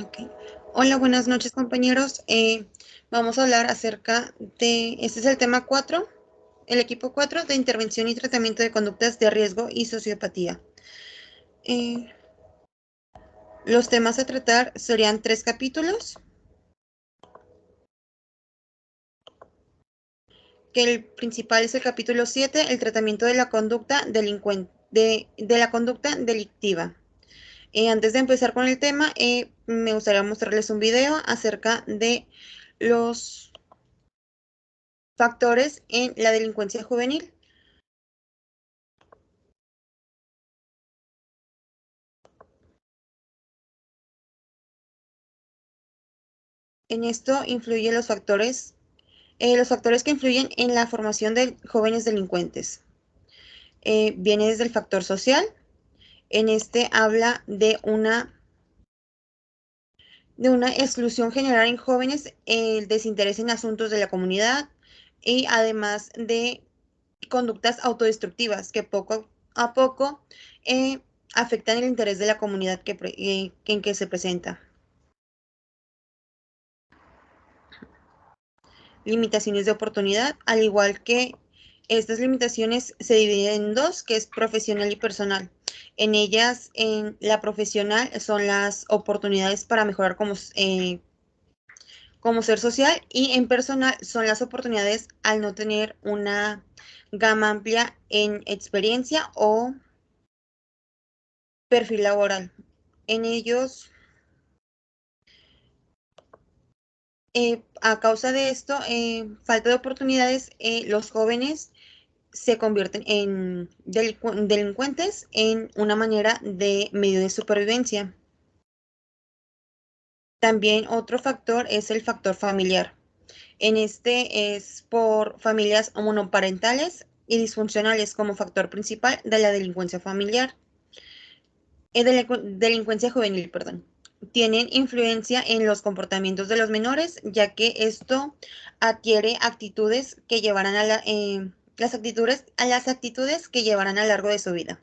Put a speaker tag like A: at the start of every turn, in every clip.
A: Ok. Hola, buenas noches, compañeros. Vamos a hablar acerca este es el tema 4, el equipo 4 de intervención y tratamiento de conductas de riesgo y sociopatía. Eh, los temas a tratar serían 3 capítulos, que el principal es el capítulo 7, el tratamiento de la conducta de la conducta delictiva. Antes de empezar con el tema, me gustaría mostrarles un video acerca de los factores en la delincuencia juvenil. En esto influyen los factores que influyen en la formación de jóvenes delincuentes. Viene desde el factor social. En este habla de una exclusión general en jóvenes, el desinterés en asuntos de la comunidad y además de conductas autodestructivas que poco a poco afectan el interés de la comunidad en que se presenta. Limitaciones de oportunidad, al igual que estas limitaciones se dividen en dos, que es profesional y personal. En ellas, en la profesional son las oportunidades para mejorar como ser social, y en personal son las oportunidades al no tener una gama amplia en experiencia o perfil laboral. En ellos, a causa de esto, falta de oportunidades, los jóvenes se convierten en delincuentes en una manera de medio de supervivencia. También otro factor es el factor familiar. En este es por familias monoparentales y disfuncionales como factor principal de la delincuencia familiar, delincuencia juvenil, perdón. Tienen influencia en los comportamientos de los menores, ya que esto adquiere actitudes que llevarán las actitudes que llevarán a lo largo de su vida.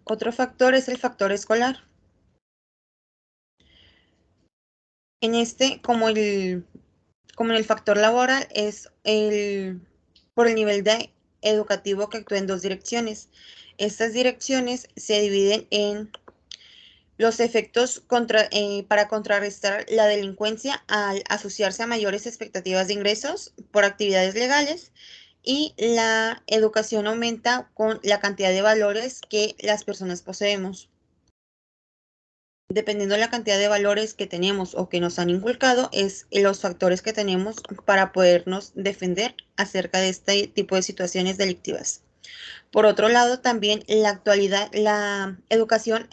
A: Otro factor es el factor escolar. En este, como en el factor laboral, por el nivel educativo que actúa en dos direcciones. Estas direcciones se dividen en los efectos para contrarrestar la delincuencia al asociarse a mayores expectativas de ingresos por actividades legales, y la educación aumenta con la cantidad de valores que las personas poseemos. Dependiendo de la cantidad de valores que tenemos o que nos han inculcado, es los factores que tenemos para podernos defender acerca de este tipo de situaciones delictivas. Por otro lado, también la educación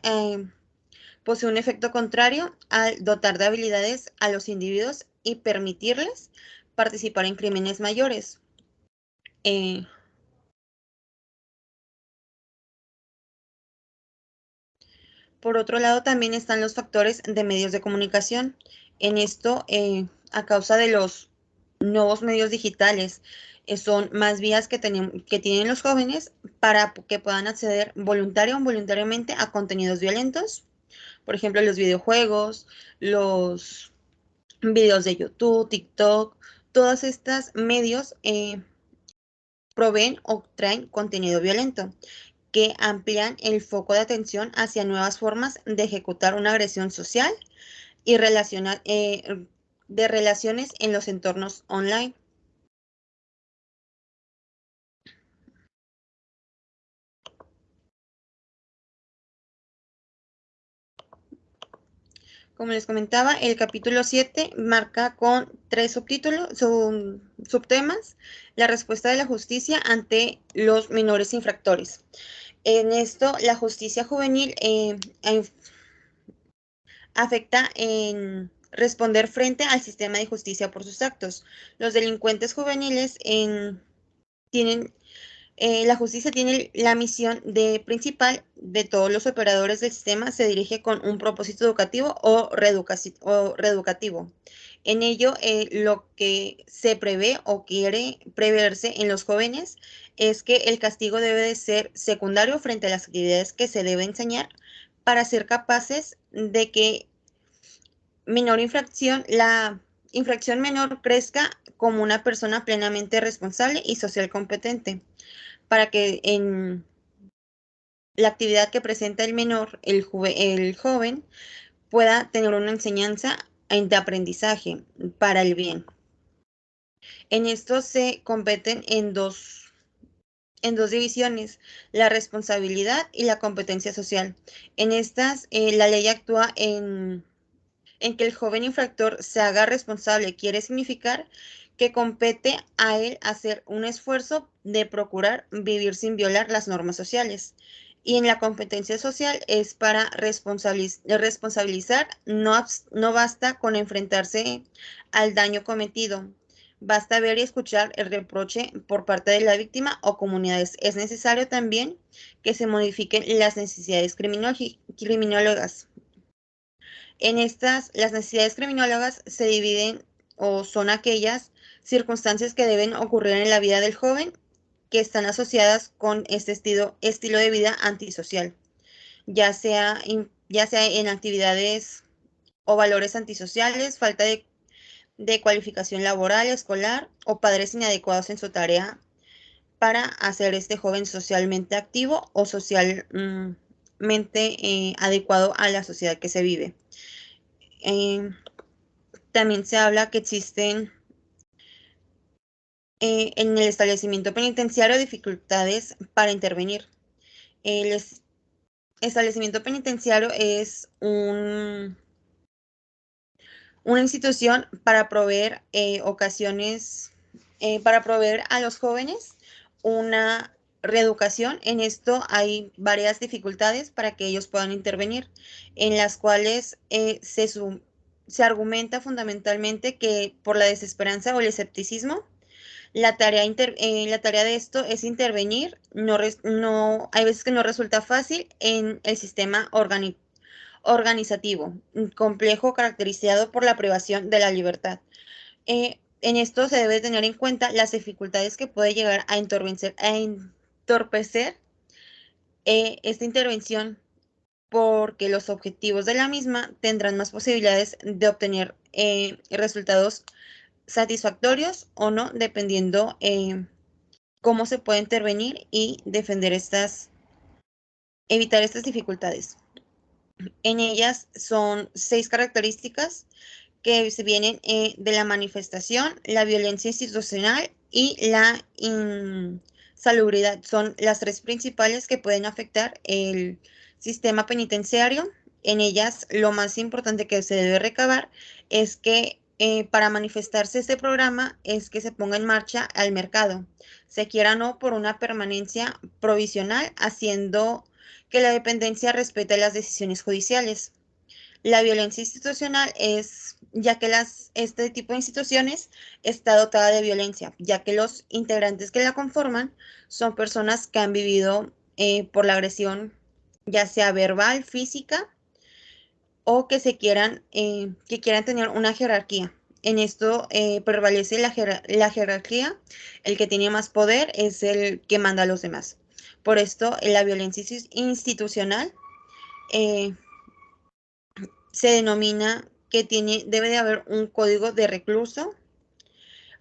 A: posee un efecto contrario al dotar de habilidades a los individuos y permitirles participar en crímenes mayores. Eh, por otro lado, también están los factores de medios de comunicación. En esto, a causa de los nuevos medios digitales, son más vías que tienen los jóvenes para que puedan acceder voluntaria o involuntariamente a contenidos violentos. Por ejemplo, los videojuegos, los videos de YouTube, TikTok, todos estos medios proveen o traen contenido violento que amplían el foco de atención hacia nuevas formas de ejecutar una agresión social y de relaciones en los entornos online. Como les comentaba, el capítulo 7 marca con 3 subtemas: la respuesta de la justicia ante los menores infractores. En esto, la justicia juvenil afecta en responder frente al sistema de justicia por sus actos. Los delincuentes juveniles tienen La justicia tiene la misión de principal de todos los operadores del sistema, se dirige con un propósito educativo o reeducativo. En ello, lo que se prevé o quiere preverse en los jóvenes es que el castigo debe de ser secundario frente a las actividades que se debe enseñar para ser capaces de que la infracción menor crezca como una persona plenamente responsable y social competente, para que en la actividad que presenta el menor, el joven, pueda tener una enseñanza de aprendizaje para el bien. En esto se competen en dos divisiones, la responsabilidad y la competencia social. En estas, la ley actúa en que el joven infractor se haga responsable. Quiere significar que compete a él hacer un esfuerzo de procurar vivir sin violar las normas sociales. Y en la competencia social es para responsabilizar, no basta con enfrentarse al daño cometido. Basta ver y escuchar el reproche por parte de la víctima o comunidades. Es necesario también que se modifiquen las necesidades criminólogas. En estas, las necesidades criminólogas se dividen o son aquellas circunstancias que deben ocurrir en la vida del joven que están asociadas con este estilo de vida antisocial, ya sea en actividades o valores antisociales, falta de cualificación laboral, escolar o padres inadecuados en su tarea para hacer este joven socialmente activo o socialmente adecuado a la sociedad que se vive. Eh, También se habla que existen en el establecimiento penitenciario dificultades para intervenir. El establecimiento penitenciario es una institución para proveer para proveer a los jóvenes una reeducación. En esto hay varias dificultades para que ellos puedan intervenir, en las cuales se argumenta fundamentalmente que por la desesperanza o el escepticismo, la tarea de esto es intervenir. Hay veces que no resulta fácil en el sistema organizativo, complejo, caracterizado por la privación de la libertad. En esto se debe tener en cuenta las dificultades que puede llegar a entorpecer esta intervención, porque los objetivos de la misma tendrán más posibilidades de obtener resultados satisfactorios o no, dependiendo cómo se puede intervenir y evitar estas dificultades. En ellas son 6 características que se vienen de la manifestación, la violencia institucional y la insalubridad. Son las 3 principales que pueden afectar el sistema penitenciario. En ellas, lo más importante que se debe recabar es que para manifestarse este programa es que se ponga en marcha al mercado, se quiera o no, por una permanencia provisional, haciendo que la dependencia respete las decisiones judiciales. La violencia institucional es, ya que este tipo de instituciones está dotada de violencia, ya que los integrantes que la conforman son personas que han vivido por la agresión, ya sea verbal, física, o que quieran tener una jerarquía. En esto prevalece la jerarquía. El que tiene más poder es el que manda a los demás. Por esto, la violencia institucional eh, se denomina que debe de haber un código de recluso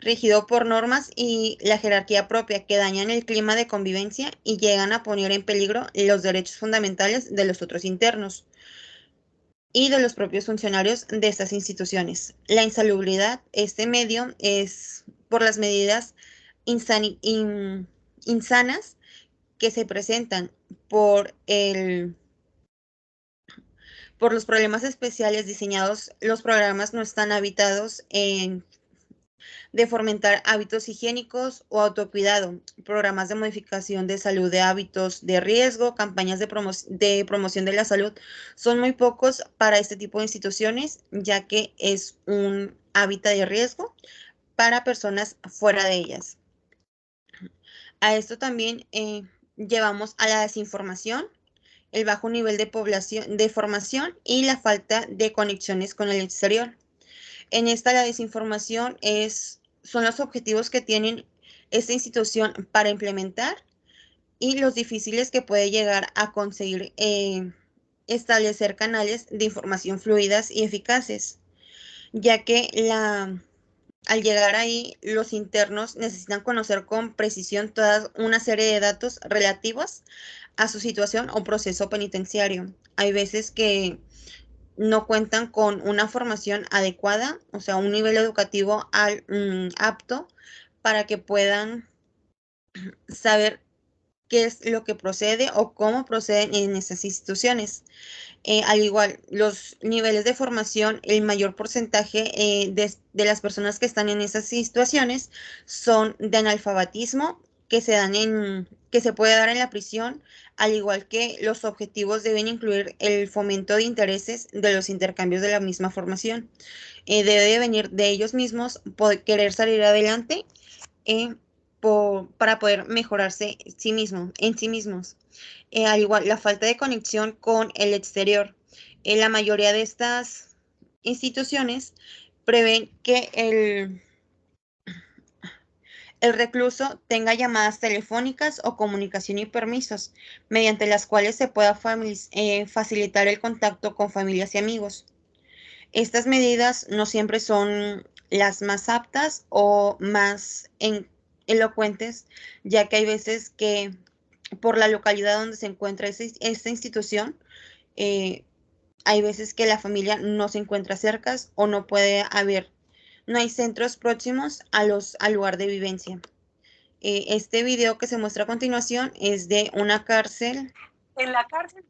A: regido por normas y la jerarquía propia que dañan el clima de convivencia y llegan a poner en peligro los derechos fundamentales de los otros internos y de los propios funcionarios de estas instituciones. La insalubridad, este medio, es por las medidas insanas que se presentan por los problemas especiales diseñados. Los programas no están habitados de fomentar hábitos higiénicos o autocuidado, programas de modificación de salud de hábitos de riesgo, campañas de promoción de la salud. Son muy pocos para este tipo de instituciones, ya que es un hábitat de riesgo para personas fuera de ellas. A esto también llevamos a la desinformación, el bajo nivel de población, de formación y la falta de conexiones con el exterior. En esta la desinformación son los objetivos que tienen esta institución para implementar y los difíciles que puede llegar a conseguir establecer canales de información fluidas y eficaces, ya que al llegar ahí los internos necesitan conocer con precisión toda una serie de datos relativos a su situación o proceso penitenciario. Hay veces que no cuentan con una formación adecuada, o sea, un nivel educativo apto para que puedan saber qué es lo que procede o cómo proceden en esas instituciones. Al igual, los niveles de formación, el mayor porcentaje de las personas que están en esas situaciones son de analfabetismo que se puede dar en la prisión, al igual que los objetivos deben incluir el fomento de intereses de los intercambios de la misma formación. Debe de venir de ellos mismos, poder querer salir adelante eh, para poder mejorarse en sí mismos. Al igual, la falta de conexión con el exterior. La mayoría de estas instituciones prevén que el recluso tenga llamadas telefónicas o comunicación y permisos, mediante las cuales se pueda facilitar el contacto con familias y amigos. Estas medidas no siempre son las más aptas o más elocuentes, ya que hay veces que por la localidad donde se encuentra esta institución, eh, hay veces que la familia no se encuentra cerca o no hay centros próximos al lugar de vivencia. Este video que se muestra a continuación es de una cárcel. En la cárcel.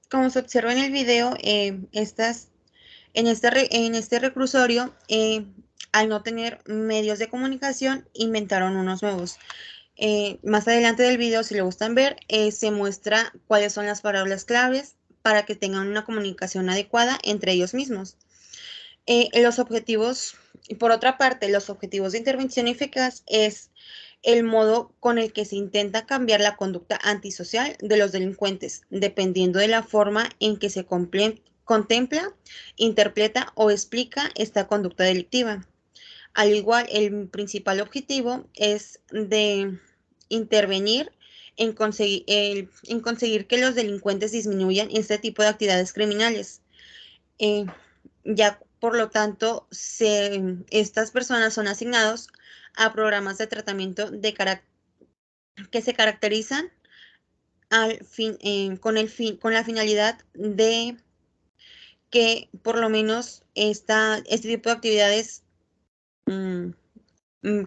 A: Como se observa en el video, en este reclusorio, al no tener medios de comunicación, inventaron unos nuevos. Más adelante del video, si lo gustan ver, se muestra cuáles son las palabras claves para que tengan una comunicación adecuada entre ellos mismos. Los objetivos, por otra parte, los objetivos de intervención eficaz es el modo con el que se intenta cambiar la conducta antisocial de los delincuentes, dependiendo de la forma en que se contempla, interpreta o explica esta conducta delictiva. Al igual, el principal objetivo es de intervenir en conseguir que los delincuentes disminuyan este tipo de actividades criminales. Eh, ya, por lo tanto, estas personas son asignados a programas de tratamiento que se caracterizan con la finalidad de que por lo menos este tipo de actividades mm,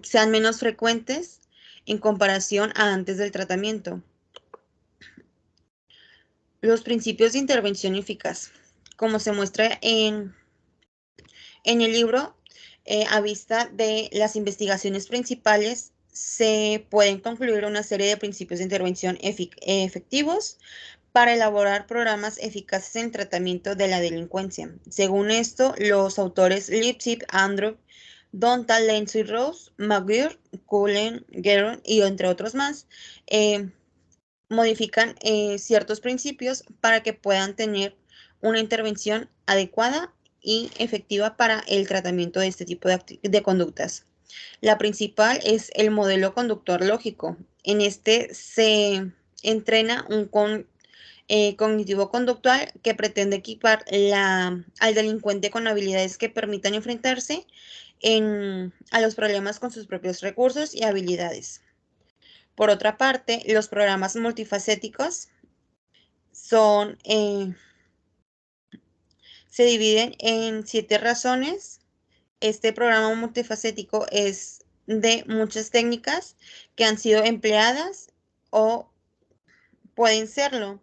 A: sean menos frecuentes en comparación a antes del tratamiento. Los principios de intervención eficaz. Como se muestra en el libro, a vista de las investigaciones principales, se pueden concluir una serie de principios de intervención efectivos para elaborar programas eficaces en el tratamiento de la delincuencia. Según esto, los autores Lipsig, Andrew, Dontal, Lenzi, Rose, McGuire, Cullen, Guerin y entre otros más, modifican ciertos principios para que puedan tener una intervención adecuada y efectiva para el tratamiento de este tipo de conductas. La principal es el modelo conductor lógico. En este se entrena un cognitivo-conductual que pretende equipar al delincuente con habilidades que permitan enfrentarse a los problemas con sus propios recursos y habilidades. Por otra parte, los programas multifacéticos se dividen en 7 razones. Este programa multifacético es de muchas técnicas que han sido empleadas o pueden serlo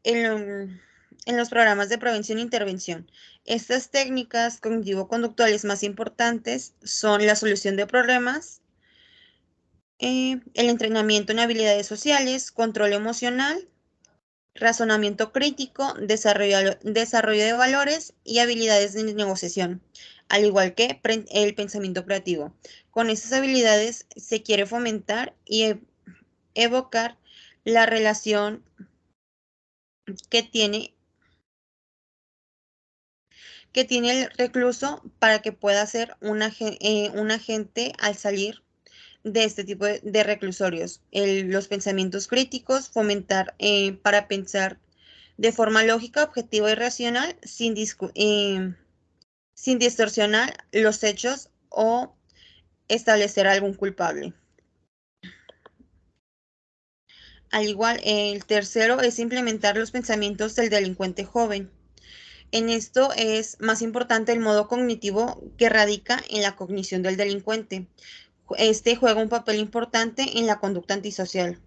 A: en los programas de prevención e intervención. Estas técnicas cognitivo-conductuales más importantes son la solución de problemas, el entrenamiento en habilidades sociales, control emocional, razonamiento crítico, desarrollo de valores y habilidades de negociación, al igual que el pensamiento creativo. Con estas habilidades se quiere fomentar y evocar la relación que tiene el recluso para que pueda ser un agente al salir de este tipo de reclusorios. Los pensamientos críticos, fomentar para pensar de forma lógica, objetiva y racional, sin distorsionar los hechos o establecer algún culpable. Al igual, el tercero es implementar los pensamientos del delincuente joven. En esto es más importante el modo cognitivo que radica en la cognición del delincuente. Este juega un papel importante en la conducta antisocial.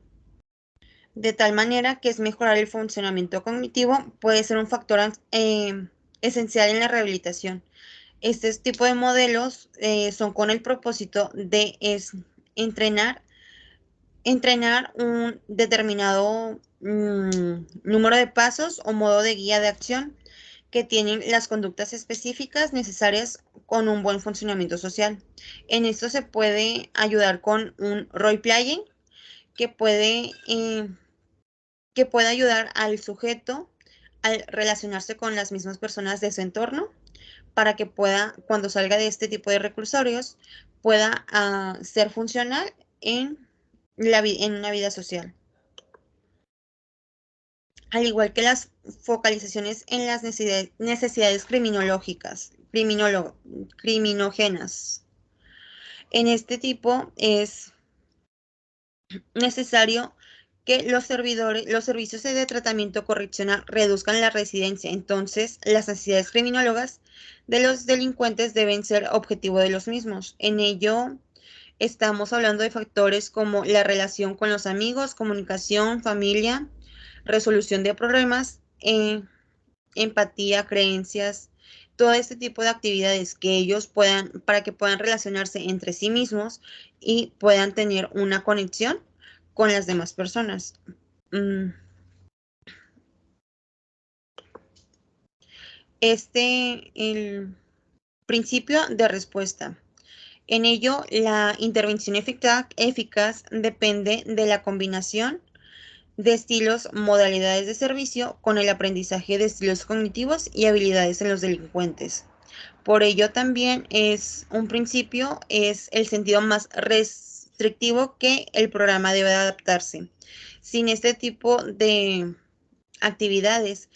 A: De tal manera que es mejorar el funcionamiento cognitivo puede ser un factor esencial en la rehabilitación. Este tipo de modelos son con el propósito de entrenar un determinado número de pasos o modo de guía de acción que tienen las conductas específicas necesarias con un buen funcionamiento social. En esto se puede ayudar con un role-playing que puede ayudar al sujeto al relacionarse con las mismas personas de su entorno para que pueda, cuando salga de este tipo de reclusorios, pueda ser funcional en una vida social. Al igual que las focalizaciones en las necesidades criminógenas. En este tipo es necesario que los servicios de tratamiento correccional reduzcan la residencia. Entonces, las necesidades criminólogas de los delincuentes deben ser objetivo de los mismos. En ello, estamos hablando de factores como la relación con los amigos, comunicación, familia, resolución de problemas, empatía, creencias, todo este tipo de actividades que ellos para que puedan relacionarse entre sí mismos y puedan tener una conexión con las demás personas. El principio de respuesta. En ello, la intervención eficaz depende de la combinación de estilos, modalidades de servicio con el aprendizaje de estilos cognitivos y habilidades en los delincuentes. Por ello también es el sentido más restrictivo que el programa debe adaptarse. Sin este tipo de actividades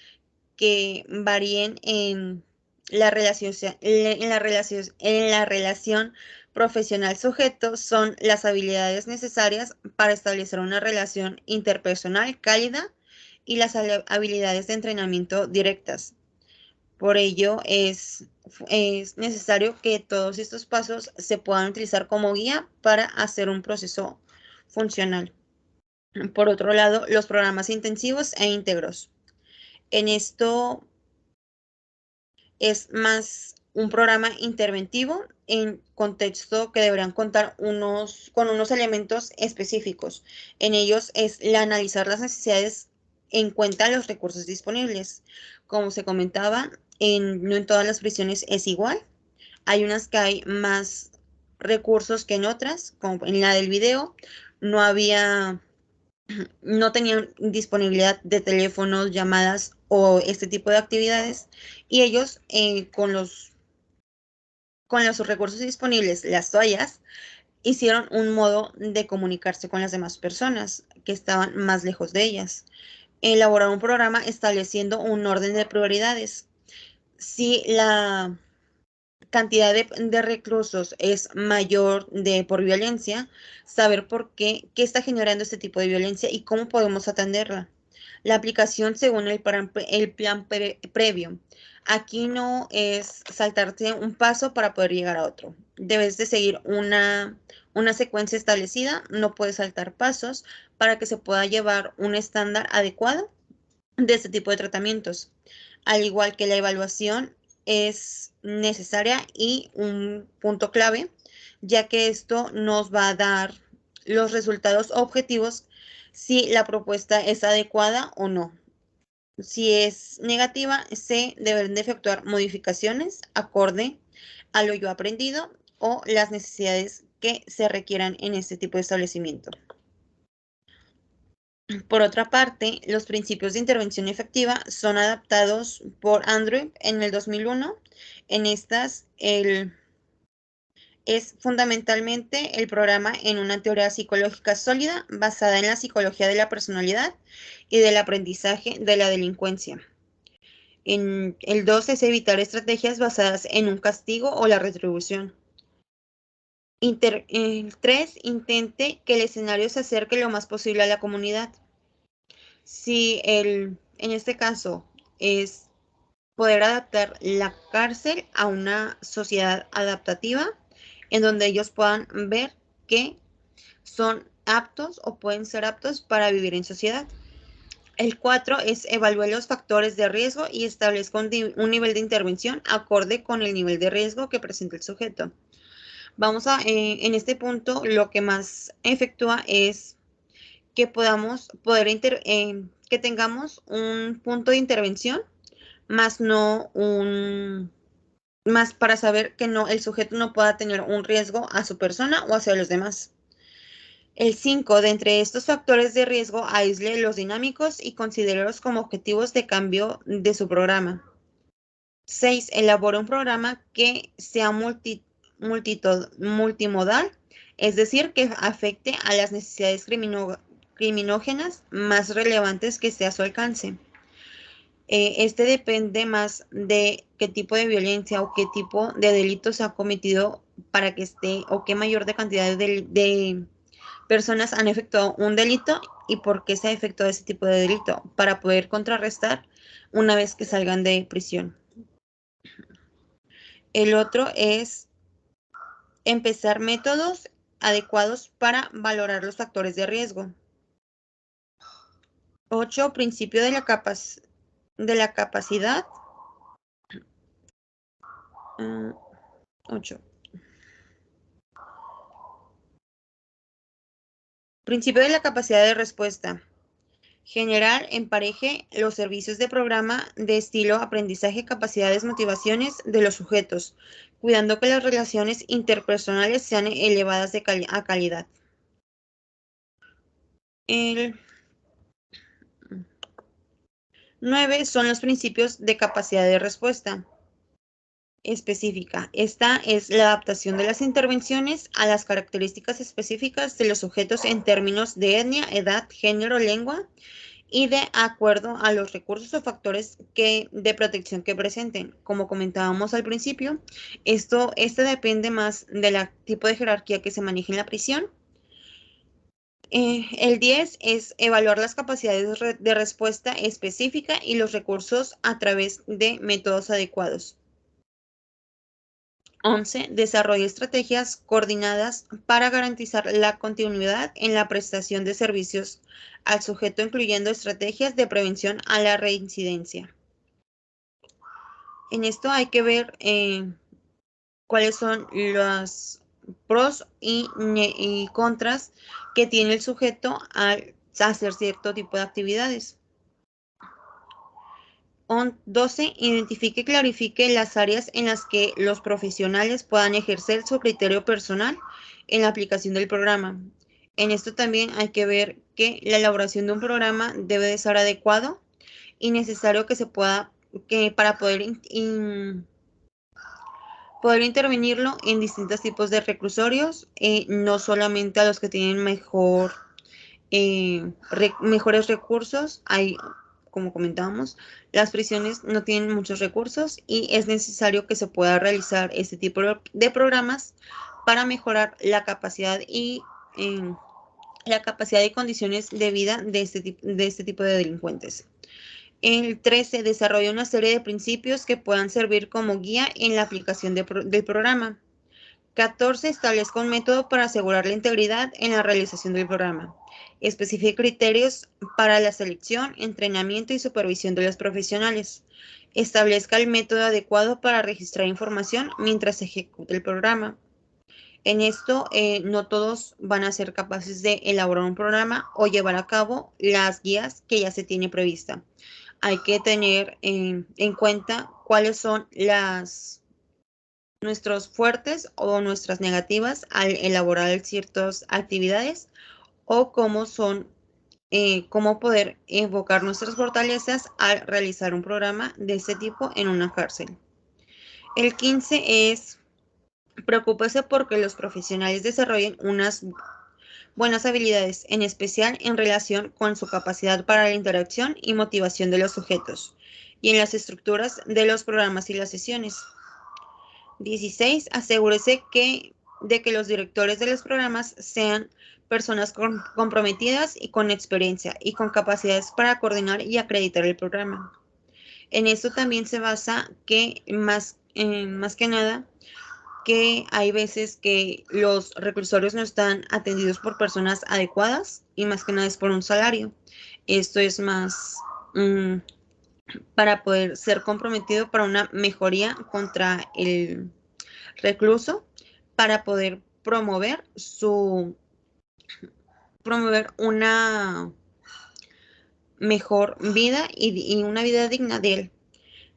A: que varíen en la relación profesional sujeto son las habilidades necesarias para establecer una relación interpersonal cálida y las habilidades de entrenamiento directas. Por ello es necesario que todos estos pasos se puedan utilizar como guía para hacer un proceso funcional. Por otro lado, los programas intensivos e íntegros. En esto es más un programa interventivo en contexto que deberán contar con unos elementos específicos. En ellos es la analizar las necesidades en cuenta los recursos disponibles. Como se comentaba, no en todas las prisiones es igual. Hay unas que hay más recursos que en otras, como en la del video, no había, no tenían disponibilidad de teléfonos, llamadas o este tipo de actividades, y ellos con los recursos disponibles, las toallas, hicieron un modo de comunicarse con las demás personas que estaban más lejos de ellas. Elaboraron un programa estableciendo un orden de prioridades. Si la cantidad de reclusos es mayor por violencia, saber qué está generando este tipo de violencia y cómo podemos atenderla. La aplicación según el plan previo. Aquí no es saltarte un paso para poder llegar a otro. Debes de seguir una secuencia establecida, no puedes saltar pasos para que se pueda llevar un estándar adecuado de este tipo de tratamientos. Al igual que la evaluación es necesaria y un punto clave, ya que esto nos va a dar los resultados objetivos si la propuesta es adecuada o no. Si es negativa, se deben de efectuar modificaciones acorde a lo yo aprendido o las necesidades que se requieran en este tipo de establecimiento. Por otra parte, los principios de intervención efectiva son adaptados por Andrew en el 2001. En estas, es fundamentalmente el programa en una teoría psicológica sólida basada en la psicología de la personalidad y del aprendizaje de la delincuencia. En el 2 es evitar estrategias basadas en un castigo o la retribución. El 3, intente que el escenario se acerque lo más posible a la comunidad. Si en este caso es poder adaptar la cárcel a una sociedad adaptativa en donde ellos puedan ver que son aptos o pueden ser aptos para vivir en sociedad. El 4 es evaluar los factores de riesgo y establezca un nivel de intervención acorde con el nivel de riesgo que presenta el sujeto. En este punto, lo que más efectúa es que que tengamos un punto de intervención, más no más para saber que no, el sujeto no pueda tener un riesgo a su persona o hacia los demás. El 5, de entre estos factores de riesgo, aísle los dinámicos y considérelos como objetivos de cambio de su programa. 6, elabora un programa que sea multimodal, es decir, que afecte a las necesidades criminógenas más relevantes que esté a su alcance. Este depende más de qué tipo de violencia o qué tipo de delito se ha cometido para que esté o qué mayor de cantidad de personas han efectuado un delito y por qué se ha efectuado ese tipo de delito para poder contrarrestar una vez que salgan de prisión. El otro es empezar métodos adecuados para valorar los factores de riesgo. 8, principio de la capacidad. 8. Principio de la capacidad de respuesta. Generar, empareje los servicios de programa de estilo aprendizaje, capacidades, motivaciones de los sujetos, cuidando que las relaciones interpersonales sean elevadas a calidad. El 9 son los principios de capacidad de respuesta específica. Esta es la adaptación de las intervenciones a las características específicas de los sujetos en términos de etnia, edad, género, lengua y de acuerdo a los recursos o factores de protección que presenten. Como comentábamos al principio, este depende más del tipo de jerarquía que se maneja en la prisión. El 10 es evaluar las capacidades de respuesta específica y los recursos a través de métodos adecuados. 11. Desarrolla estrategias coordinadas para garantizar la continuidad en la prestación de servicios al sujeto, incluyendo estrategias de prevención a la reincidencia. En esto hay que ver cuáles son los pros y contras que tiene el sujeto al hacer cierto tipo de actividades. 12. Identifique y clarifique las áreas en las que los profesionales puedan ejercer su criterio personal en la aplicación del programa. En esto también hay que ver que la elaboración de un programa debe de ser adecuado y necesario para poder intervenirlo en distintos tipos de reclusorios, no solamente a los que tienen mejores recursos. Hay, como comentábamos, las prisiones no tienen muchos recursos y es necesario que se pueda realizar este tipo de programas para mejorar la capacidad y condiciones de vida de este tipo de delincuentes. El 13. Desarrolla una serie de principios que puedan servir como guía en la aplicación del programa. 14. Establezca un método para asegurar la integridad en la realización del programa. Especifique criterios para la selección, entrenamiento y supervisión de los profesionales. Establezca el método adecuado para registrar información mientras se ejecute el programa. En esto, no todos van a ser capaces de elaborar un programa o llevar a cabo las guías que ya se tiene prevista. Hay que tener en cuenta cuáles son nuestros fuertes o nuestras negativas al elaborar ciertas actividades o cómo poder invocar nuestras fortalezas al realizar un programa de este tipo en una cárcel. El 15 es: preocúpese porque los profesionales desarrollen unas buenas habilidades, en especial en relación con su capacidad para la interacción y motivación de los sujetos, y en las estructuras de los programas y las sesiones. 16. Asegúrese de que los directores de los programas sean personas comprometidas y con experiencia y con capacidades para coordinar y acreditar el programa. En esto también se basa que más que nada, que hay veces que los reclusorios no están atendidos por personas adecuadas y más que nada es por un salario. Esto es más para poder ser comprometido para una mejoría contra el recluso, para poder promover una mejor vida y una vida digna de él.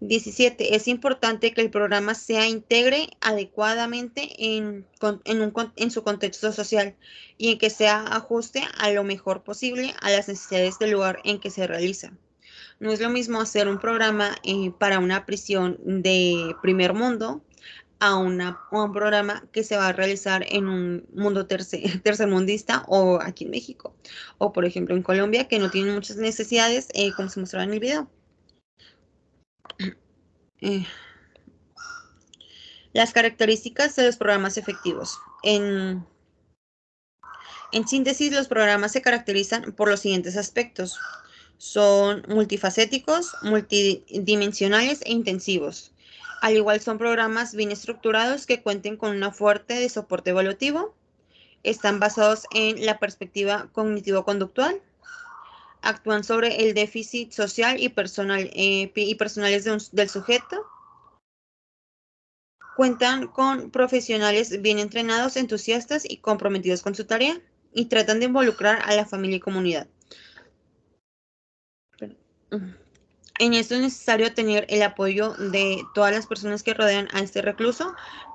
A: 17. Es importante que el programa se integre adecuadamente en su contexto social y en que se ajuste a lo mejor posible a las necesidades del lugar en que se realiza. No es lo mismo hacer un programa para una prisión de primer mundo a un programa que se va a realizar en un mundo tercermundista o aquí en México, o por ejemplo en Colombia, que no tienen muchas necesidades, como se mostraba en el video. Las características de los programas efectivos. En síntesis, los programas se caracterizan por los siguientes aspectos. Son multifacéticos, multidimensionales e intensivos. Al igual, son programas bien estructurados que cuenten con una fuerte de soporte evaluativo. Están basados en la perspectiva cognitivo-conductual. Actúan sobre el déficit social y personales del sujeto. Cuentan con profesionales bien entrenados, entusiastas y comprometidos con su tarea, y tratan de involucrar a la familia y comunidad. En esto es necesario tener el apoyo de todas las personas que rodean a este recluso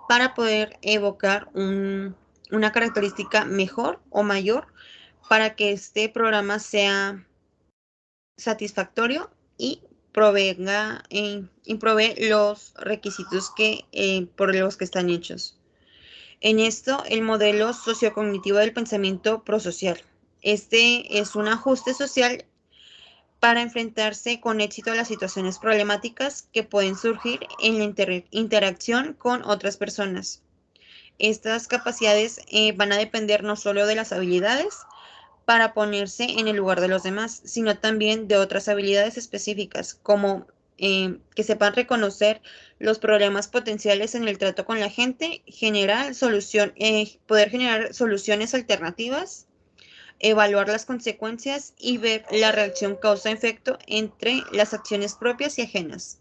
A: para poder evocar una característica mejor o mayor para que este programa sea satisfactorio y provee los requisitos por los que están hechos. En esto, el modelo sociocognitivo del pensamiento prosocial. Este es un ajuste social para enfrentarse con éxito a las situaciones problemáticas que pueden surgir en la interacción con otras personas. Estas capacidades van a depender no solo de las habilidades para ponerse en el lugar de los demás, sino también de otras habilidades específicas, como que sepan reconocer los problemas potenciales en el trato con la gente, poder generar soluciones alternativas, evaluar las consecuencias y ver la reacción causa-efecto entre las acciones propias y ajenas.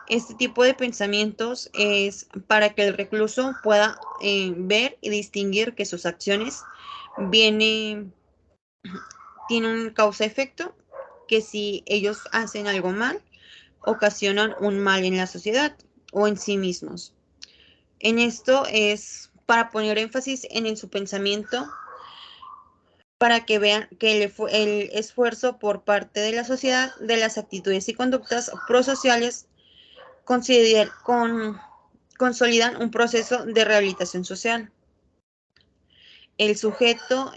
A: Este tipo de pensamientos es para que el recluso pueda ver y distinguir que sus acciones tienen un causa-efecto, que si ellos hacen algo mal, ocasionan un mal en la sociedad o en sí mismos. En esto es para poner énfasis en su pensamiento, para que vean que el esfuerzo por parte de la sociedad de las actitudes y conductas prosociales consolidan un proceso de rehabilitación social. El sujeto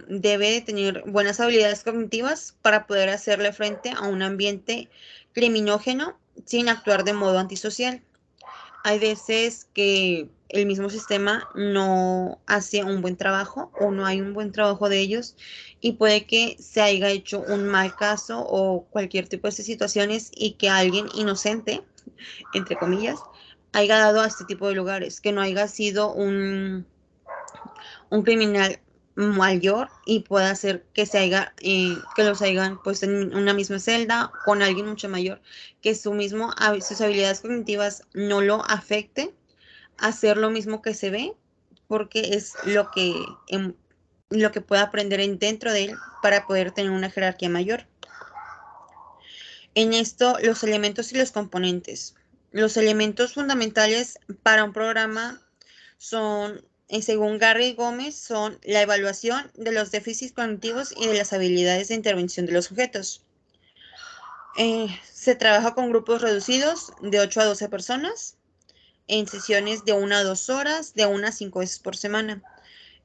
A: debe de tener buenas habilidades cognitivas para poder hacerle frente a un ambiente criminógeno sin actuar de modo antisocial. Hay veces que el mismo sistema no hace un buen trabajo o no hay un buen trabajo de ellos y puede que se haya hecho un mal caso o cualquier tipo de situaciones y que alguien inocente, entre comillas, haya dado a este tipo de lugares, que no haya sido un criminal mayor y pueda hacer que que los hayan puesto en una misma celda con alguien mucho mayor, que sus habilidades cognitivas no lo afecte, hacer lo mismo que se ve, porque es lo que puede aprender dentro de él para poder tener una jerarquía mayor. En esto, los elementos y los componentes. Los elementos fundamentales para un programa son, según Garry Gómez, son la evaluación de los déficits cognitivos y de las habilidades de intervención de los sujetos. Se trabaja con grupos reducidos de 8 a 12 personas en sesiones de 1 a 2 horas, de 1 a 5 veces por semana.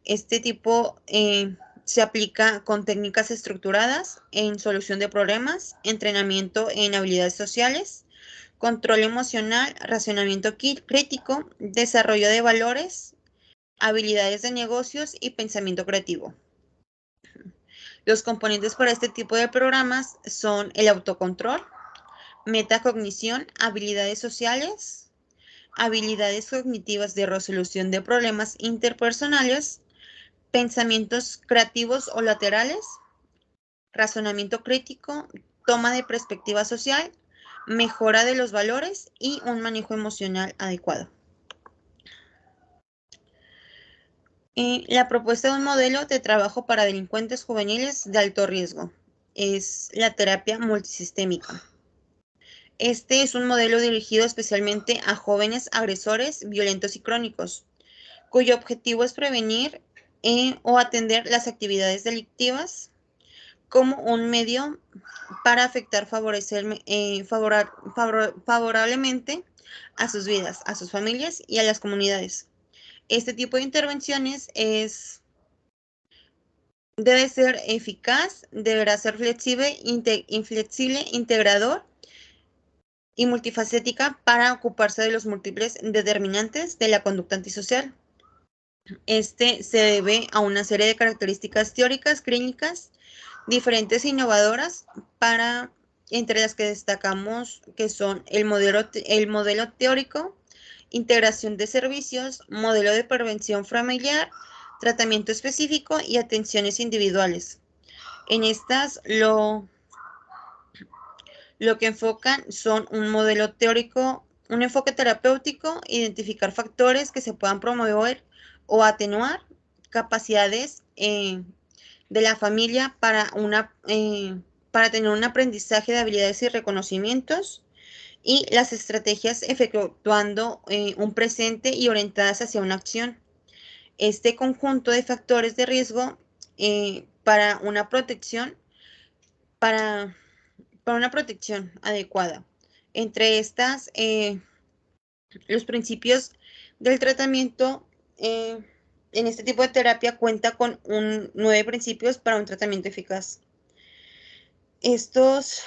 A: Este tipo se aplica con técnicas estructuradas en solución de problemas, entrenamiento en habilidades sociales, control emocional, racionamiento crítico, desarrollo de valores, habilidades de negocios y pensamiento creativo. Los componentes para este tipo de programas son el autocontrol, metacognición, habilidades sociales, habilidades cognitivas de resolución de problemas interpersonales, pensamientos creativos o laterales, razonamiento crítico, toma de perspectiva social, mejora de los valores y un manejo emocional adecuado. La propuesta de un modelo de trabajo para delincuentes juveniles de alto riesgo es la terapia multisistémica. Este es un modelo dirigido especialmente a jóvenes agresores violentos y crónicos, cuyo objetivo es prevenir o atender las actividades delictivas como un medio para afectar favorablemente a sus vidas, a sus familias y a las comunidades. Este tipo de intervenciones debe ser eficaz, deberá ser flexible, integrador y multifacética para ocuparse de los múltiples determinantes de la conducta antisocial. Este se debe a una serie de características teóricas, clínicas, diferentes e innovadoras, entre las que destacamos que son el modelo teórico, integración de servicios, modelo de prevención familiar, tratamiento específico y atenciones individuales. En estas lo que enfocan son un modelo teórico, un enfoque terapéutico, identificar factores que se puedan promover o atenuar, capacidades de la familia para tener un aprendizaje de habilidades y reconocimientos, y las estrategias efectuando un presente y orientadas hacia una acción. Este conjunto de factores de riesgo para una protección adecuada. Entre estas, los principios del tratamiento en este tipo de terapia cuenta con 9 principios para un tratamiento eficaz. Estos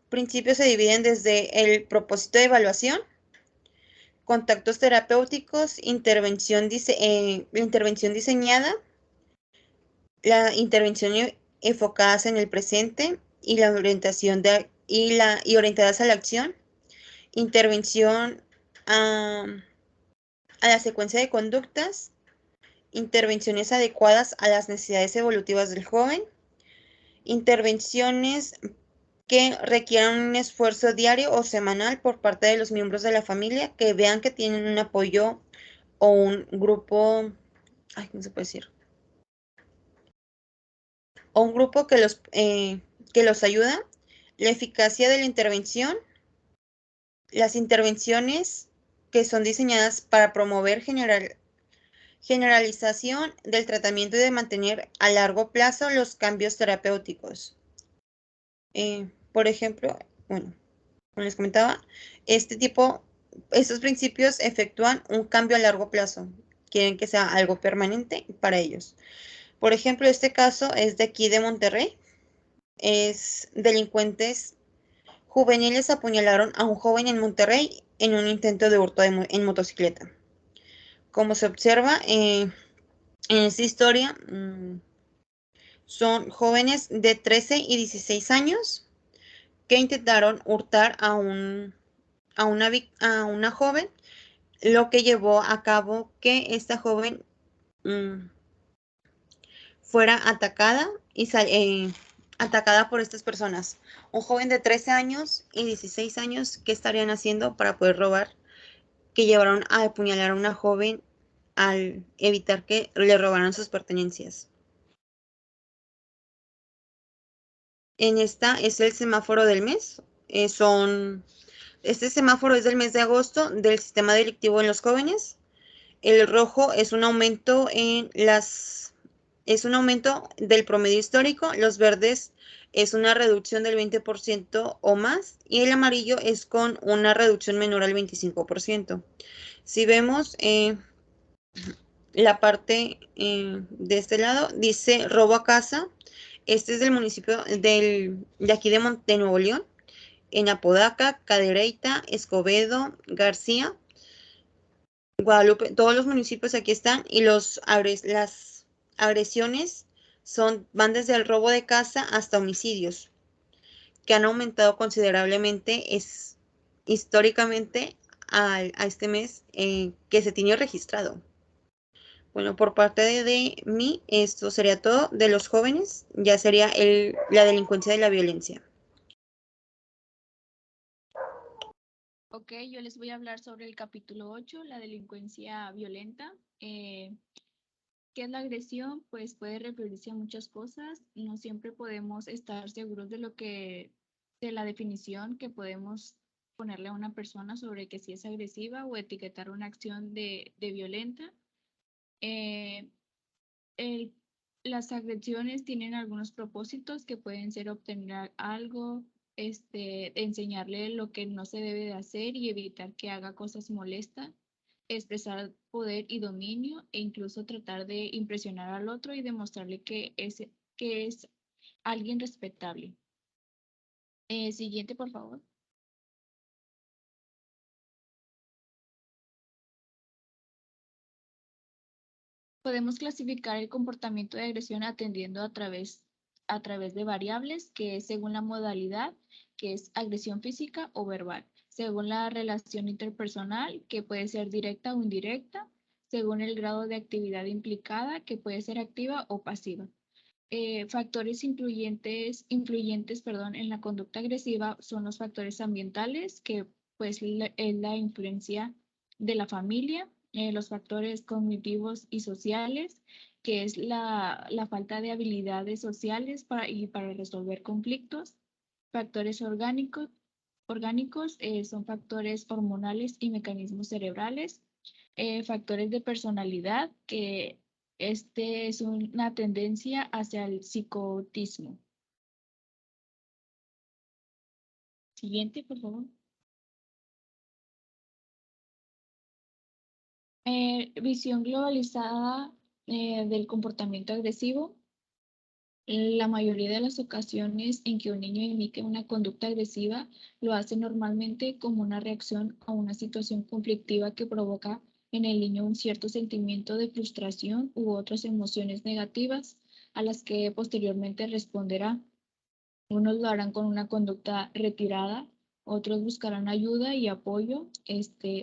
A: principios se dividen desde el propósito de evaluación, contactos terapéuticos, intervención diseñada, la intervención enfocadas en el presente y la orientación orientadas a la acción, intervención a la secuencia de conductas, intervenciones adecuadas a las necesidades evolutivas del joven, intervenciones que requieran un esfuerzo diario o semanal por parte de los miembros de la familia que vean que tienen un apoyo o un grupo, ¿cómo se puede decir? O un grupo que los ayuda, la eficacia de la intervención, las intervenciones que son diseñadas para promover generalización del tratamiento y de mantener a largo plazo los cambios terapéuticos. Por ejemplo, bueno, como les comentaba, estos principios efectúan un cambio a largo plazo. Quieren que sea algo permanente para ellos. Por ejemplo, este caso es de aquí de Monterrey. Es delincuentes juveniles apuñalaron a un joven en Monterrey en un intento de hurto en motocicleta. Como se observa en esta historia, son jóvenes de 13 y 16 años que intentaron hurtar a una joven, lo que llevó a cabo que esta joven fuera atacada por estas personas. Un joven de 13 años y 16 años, ¿qué estarían haciendo para poder robar? Que llevaron a apuñalar a una joven al evitar que le robaran sus pertenencias. En esta es el semáforo del mes. Este semáforo es del mes de agosto del sistema delictivo en los jóvenes. El rojo es un aumento del promedio histórico. Los verdes es una reducción del 20% o más. Y el amarillo es con una reducción menor al 25%. Si vemos la parte de este lado, dice robo a casa. Este es del municipio de aquí de Nuevo León. En Apodaca, Cadereyta, Escobedo, García, Guadalupe, todos los municipios aquí están y las agresiones van desde el robo de casa hasta homicidios, que han aumentado considerablemente históricamente a este mes que se tiene registrado. Bueno, por parte de mí, esto sería todo de los jóvenes, ya sería la delincuencia y la violencia.
B: Ok, yo les voy a hablar sobre el capítulo 8, la delincuencia violenta. ¿Qué es la agresión? Pues puede referirse a muchas cosas. No siempre podemos estar seguros de la definición que podemos ponerle a una persona sobre que si es agresiva o etiquetar una acción de violenta. Eh, las agresiones tienen algunos propósitos que pueden ser obtener algo, enseñarle lo que no se debe de hacer y evitar que haga cosas molestas, expresar poder y dominio e incluso tratar de impresionar al otro y demostrarle que es alguien respetable. Siguiente, por favor. Podemos clasificar el comportamiento de agresión atendiendo a través de variables, que es según la modalidad, que es agresión física o verbal, según la relación interpersonal, que puede ser directa o indirecta, según el grado de actividad implicada, que puede ser activa o pasiva. Factores influyentes en la conducta agresiva son los factores ambientales, que pues es la influencia de la familia, los factores cognitivos y sociales, que es la falta de habilidades sociales para resolver conflictos. Factores orgánicos son factores hormonales y mecanismos cerebrales. Factores de personalidad, que es una tendencia hacia el psicotismo. Siguiente, por favor. Visión globalizada del comportamiento agresivo. La mayoría de las ocasiones en que un niño emite una conducta agresiva lo hace normalmente como una reacción a una situación conflictiva que provoca en el niño un cierto sentimiento de frustración u otras emociones negativas a las que posteriormente responderá. Unos lo harán con una conducta retirada, otros buscarán ayuda y apoyo,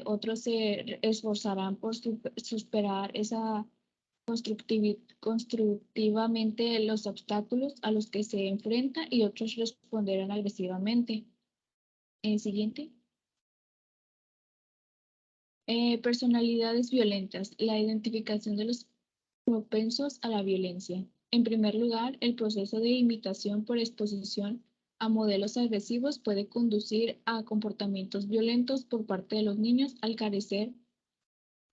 B: otros se esforzarán por superar constructivamente los obstáculos a los que se enfrenta y otros responderán agresivamente. Siguiente. Personalidades violentas. La identificación de los propensos a la violencia. En primer lugar, el proceso de imitación por exposición a modelos agresivos puede conducir a comportamientos violentos por parte de los niños al carecer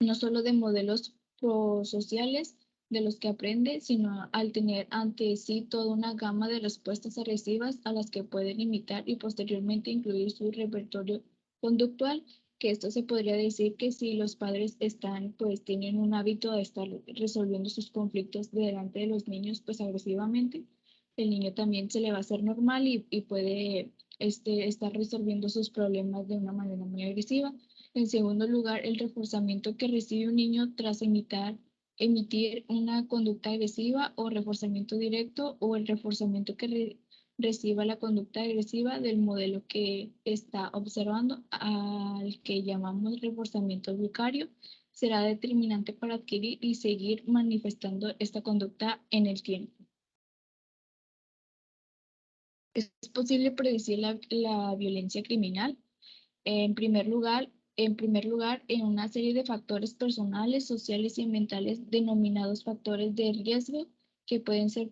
B: no solo de modelos prosociales de los que aprende, sino al tener ante sí toda una gama de respuestas agresivas a las que pueden imitar y posteriormente incluir su repertorio conductual, que esto se podría decir que si los padres pues tienen un hábito de estar resolviendo sus conflictos delante de los niños, pues agresivamente, el niño también se le va a hacer normal y puede estar resolviendo sus problemas de una manera muy agresiva. En segundo lugar, el reforzamiento que recibe un niño tras emitir una conducta agresiva o reforzamiento directo o el reforzamiento que reciba la conducta agresiva del modelo que está observando, al que llamamos reforzamiento vicario, será determinante para adquirir y seguir manifestando esta conducta en el tiempo. ¿Es posible predecir la violencia criminal? En primer lugar, en una serie de factores personales, sociales y ambientales denominados factores de riesgo que pueden ser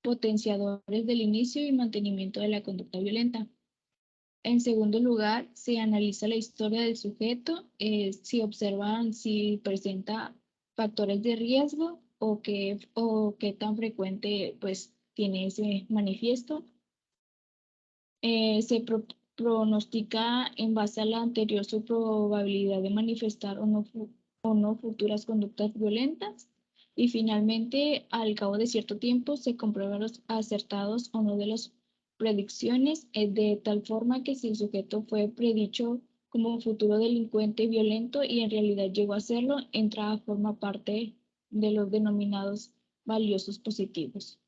B: potenciadores del inicio y mantenimiento de la conducta violenta. En segundo lugar, se analiza la historia del sujeto, si presenta factores de riesgo o qué tan frecuente pues tiene ese manifiesto. Se pronostica en base a la anterior su probabilidad de manifestar o no futuras conductas violentas. Y finalmente, al cabo de cierto tiempo, se comprueban los acertados o no de las predicciones, de tal forma que si el sujeto fue predicho como futuro delincuente violento y en realidad llegó a serlo, entra a formar parte de los denominados valiosos positivos.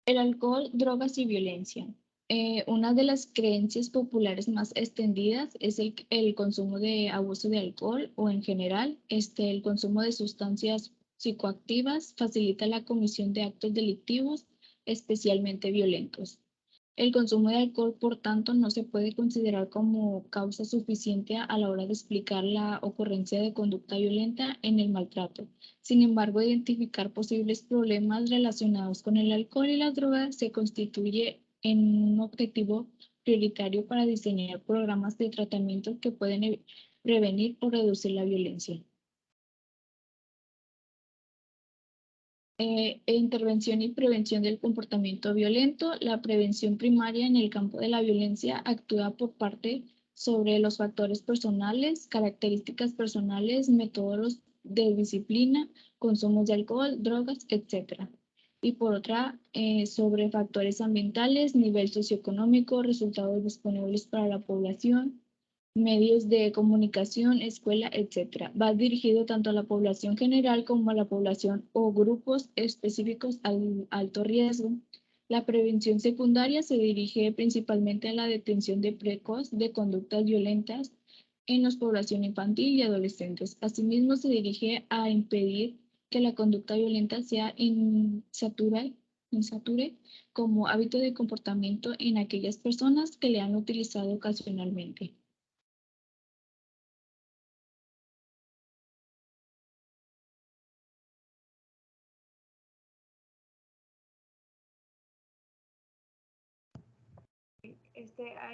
B: El alcohol, drogas y violencia. Una de las creencias populares más extendidas es el consumo de abuso de alcohol o en general, el consumo de sustancias psicoactivas facilita la comisión de actos delictivos, especialmente violentos. El consumo de alcohol, por tanto, no se puede considerar como causa suficiente a la hora de explicar la ocurrencia de conducta violenta en el maltrato. Sin embargo, identificar posibles problemas relacionados con el alcohol y las drogas se constituye en un objetivo prioritario para diseñar programas de tratamiento que pueden prevenir o reducir la violencia. Intervención y prevención del comportamiento violento. La prevención primaria en el campo de la violencia actúa por parte sobre los factores personales, características personales, métodos de disciplina, consumos de alcohol, drogas, etc. Y por otra, sobre factores ambientales, nivel socioeconómico, resultados disponibles para la población, medios de comunicación, escuela, etc. Va dirigido tanto a la población general como a la población o grupos específicos al alto riesgo. La prevención secundaria se dirige principalmente a la detención de precoz de conductas violentas en la población infantil y adolescentes. Asimismo, se dirige a impedir que la conducta violenta sea insature como hábito de comportamiento en aquellas personas que le han utilizado ocasionalmente.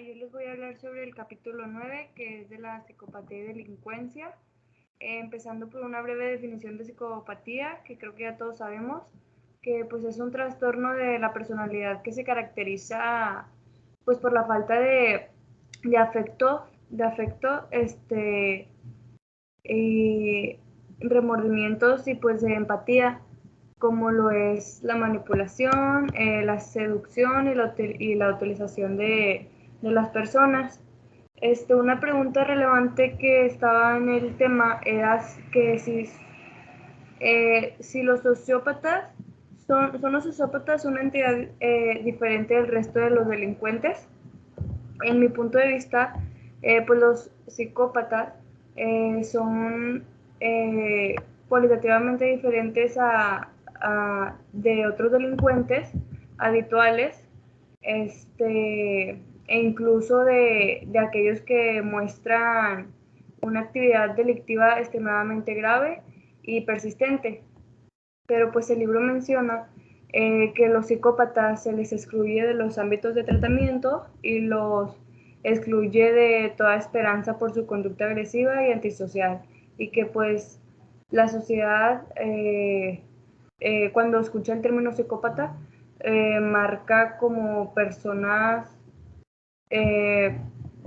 C: Yo les voy a hablar sobre el capítulo 9, que es de la psicopatía y delincuencia, empezando por una breve definición de psicopatía, que creo que ya todos sabemos, que pues es un trastorno de la personalidad que se caracteriza pues por la falta de afecto, y remordimientos y pues de empatía, como lo es la manipulación, la seducción y la utilización de las personas. Una pregunta relevante que estaba en el tema era que si Si los sociópatas son los sociópatas una entidad diferente del resto de los delincuentes. En mi punto de vista, pues los psicópatas son cualitativamente diferentes de otros delincuentes habituales, e incluso de aquellos que muestran una actividad delictiva extremadamente grave y persistente. Pero pues el libro menciona que los psicópatas se les excluye de los ámbitos de tratamiento y los excluye de toda esperanza por su conducta agresiva y antisocial, y que pues la sociedad cuando escucha el término psicópata marca como personas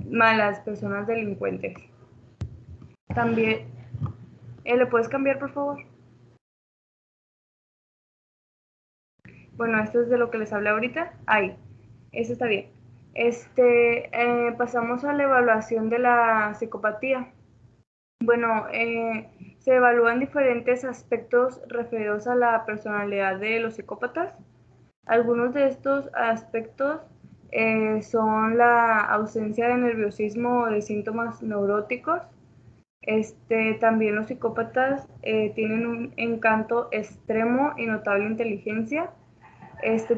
C: malas, personas delincuentes. También, ¿le puedes cambiar por favor? Bueno, esto es de lo que les hablé ahorita. Ahí, eso está bien. Pasamos a la evaluación de la psicopatía. Bueno, se evalúan diferentes aspectos referidos a la personalidad de los psicópatas. Algunos de estos aspectos son la ausencia de nerviosismo o de síntomas neuróticos. También los psicópatas tienen un encanto extremo y notable inteligencia.